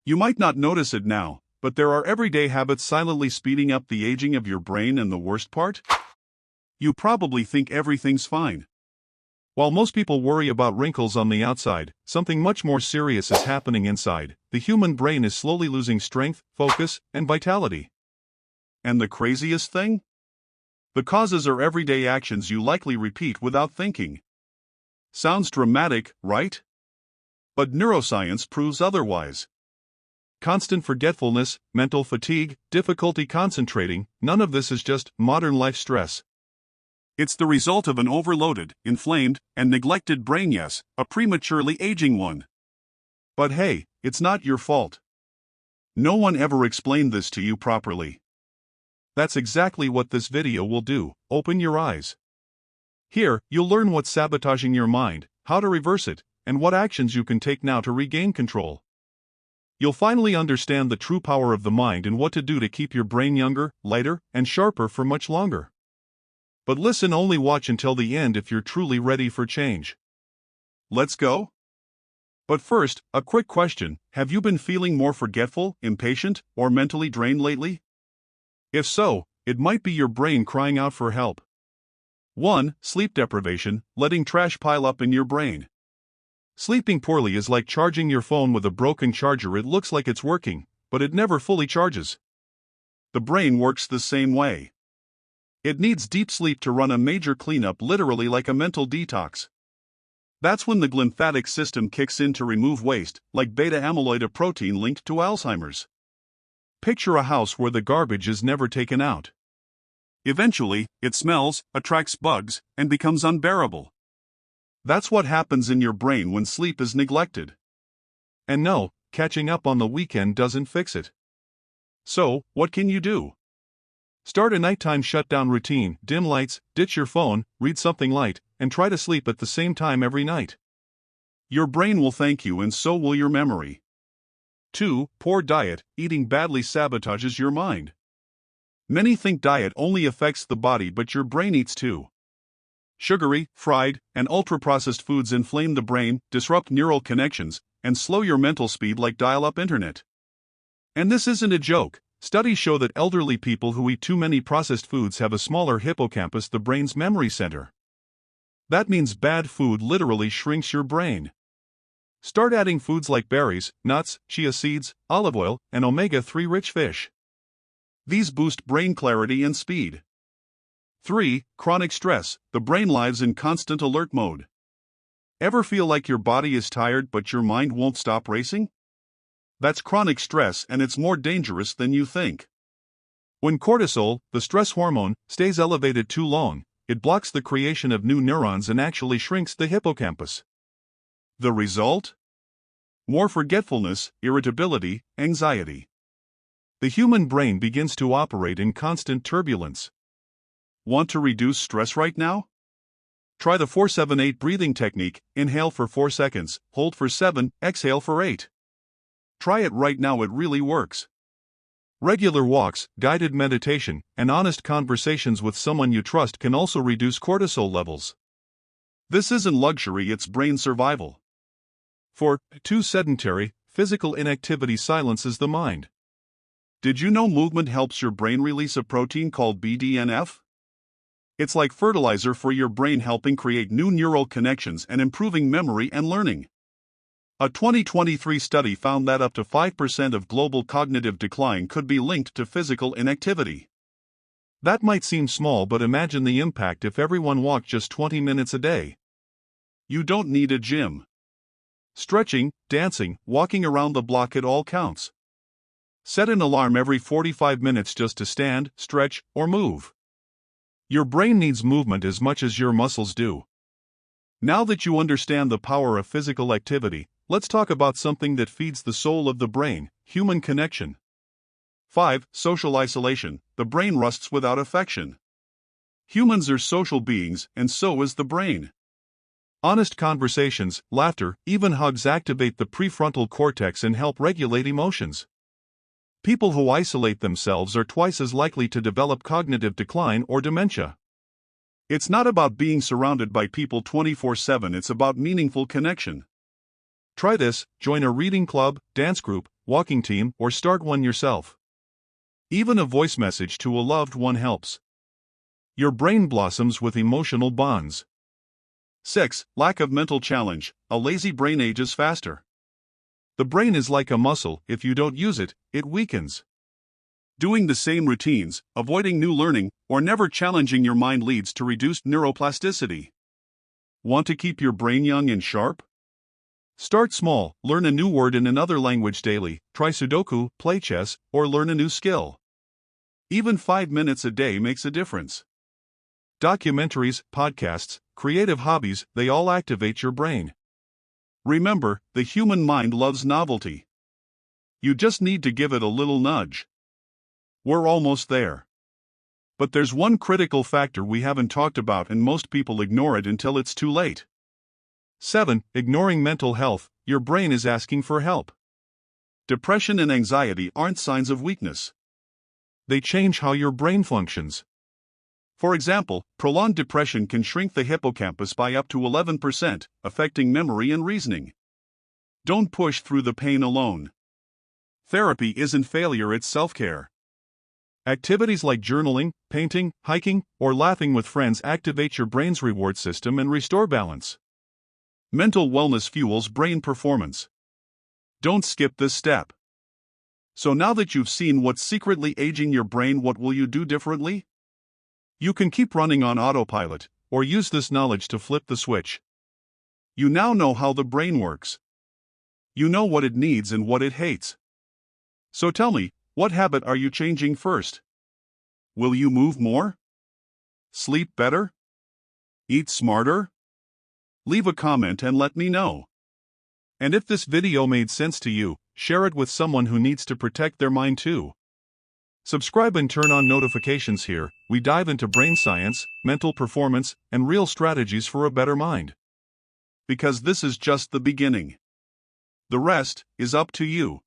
You might not notice it now, but there are everyday habits silently speeding up the aging of your brain, and the worst part? You probably think everything's fine. While most people worry about wrinkles on the outside, something much more serious is happening inside. The human brain is slowly losing strength, focus, and vitality. And the craziest thing? The causes are everyday actions you likely repeat without thinking. Sounds dramatic, right? But neuroscience proves otherwise. Constant forgetfulness, mental fatigue, difficulty concentrating, none of this is just modern life stress. It's the result of an overloaded, inflamed, and neglected brain, yes, a prematurely aging one. But hey, it's not your fault. No one ever explained this to you properly. That's exactly what this video will do. Open your eyes. Here, you'll learn what's sabotaging your mind, how to reverse it, and what actions you can take now to regain control. You'll finally understand the true power of the mind and what to do to keep your brain younger, lighter, and sharper for much longer. But listen, only watch until the end if you're truly ready for change. Let's go? But first, a quick question: have you been feeling more forgetful, impatient, or mentally drained lately? If so, it might be your brain crying out for help. 1. Sleep deprivation, letting trash pile up in your brain. Sleeping poorly is like charging your phone with a broken charger. It looks like it's working, but it never fully charges. The brain works the same way. It needs deep sleep to run a major cleanup, literally like a mental detox. That's when the glymphatic system kicks in to remove waste, like beta-amyloid, a protein linked to Alzheimer's. Picture a house where the garbage is never taken out. Eventually, it smells, attracts bugs, and becomes unbearable. That's what happens in your brain when sleep is neglected. And no, catching up on the weekend doesn't fix it. So, what can you do? Start a nighttime shutdown routine, dim lights, ditch your phone, read something light, and try to sleep at the same time every night. Your brain will thank you, and so will your memory. 2. Poor diet. Eating badly sabotages your mind. Many think diet only affects the body, but your brain eats too. Sugary, fried, and ultra-processed foods inflame the brain, disrupt neural connections, and slow your mental speed like dial-up internet. And this isn't a joke. Studies show that elderly people who eat too many processed foods have a smaller hippocampus, the brain's memory center. That means bad food literally shrinks your brain. Start adding foods like berries, nuts, chia seeds, olive oil, and omega-3 rich fish. These boost brain clarity and speed. 3. Chronic stress. The brain lives in constant alert mode. Ever feel like your body is tired but your mind won't stop racing? That's chronic stress, and it's more dangerous than you think. When cortisol, the stress hormone, stays elevated too long, it blocks the creation of new neurons and actually shrinks the hippocampus. The result? More forgetfulness, irritability, anxiety. The human brain begins to operate in constant turbulence. Want to reduce stress right now? Try the 4-7-8 breathing technique. Inhale for 4 seconds, hold for 7, exhale for 8. Try it right now, it really works. Regular walks, guided meditation, and honest conversations with someone you trust can also reduce cortisol levels. This isn't luxury, it's brain survival. 4. Too sedentary. Physical inactivity silences the mind. Did you know movement helps your brain release a protein called BDNF? It's like fertilizer for your brain, helping create new neural connections and improving memory and learning. A 2023 study found that up to 5% of global cognitive decline could be linked to physical inactivity. That might seem small, but imagine the impact if everyone walked just 20 minutes a day. You don't need a gym. Stretching, dancing, walking around the block, it all counts. Set an alarm every 45 minutes just to stand, stretch, or move. Your brain needs movement as much as your muscles do. Now that you understand the power of physical activity, let's talk about something that feeds the soul of the brain: human connection. 5. Social isolation. The brain rusts without affection. Humans are social beings, and so is the brain. Honest conversations, laughter, even hugs activate the prefrontal cortex and help regulate emotions. People who isolate themselves are twice as likely to develop cognitive decline or dementia. It's not about being surrounded by people 24/7, it's about meaningful connection. Try this, join a reading club, dance group, walking team, or start one yourself. Even a voice message to a loved one helps. Your brain blossoms with emotional bonds. 6. Lack of mental challenge. A lazy brain ages faster. The brain is like a muscle, if you don't use it, it weakens. Doing the same routines, avoiding new learning, or never challenging your mind leads to reduced neuroplasticity. Want to keep your brain young and sharp? Start small, learn a new word in another language daily, try Sudoku, play chess, or learn a new skill. Even 5 minutes a day makes a difference. Documentaries, podcasts, creative hobbies, they all activate your brain. Remember, the human mind loves novelty. You just need to give it a little nudge. We're almost there. But there's one critical factor we haven't talked about and most people ignore it until it's too late. 7. Ignoring mental health. Your brain is asking for help. Depression and anxiety aren't signs of weakness. They change how your brain functions. For example, prolonged depression can shrink the hippocampus by up to 11%, affecting memory and reasoning. Don't push through the pain alone. Therapy isn't failure, it's self-care. Activities like journaling, painting, hiking, or laughing with friends activate your brain's reward system and restore balance. Mental wellness fuels brain performance. Don't skip this step. So now that you've seen what's secretly aging your brain, what will you do differently? You can keep running on autopilot, or use this knowledge to flip the switch. You now know how the brain works. You know what it needs and what it hates. So tell me, what habit are you changing first? Will you move more? Sleep better? Eat smarter? Leave a comment and let me know. And if this video made sense to you, share it with someone who needs to protect their mind too. Subscribe and turn on notifications here. We dive into brain science, mental performance, and real strategies for a better mind. Because this is just the beginning. The rest is up to you.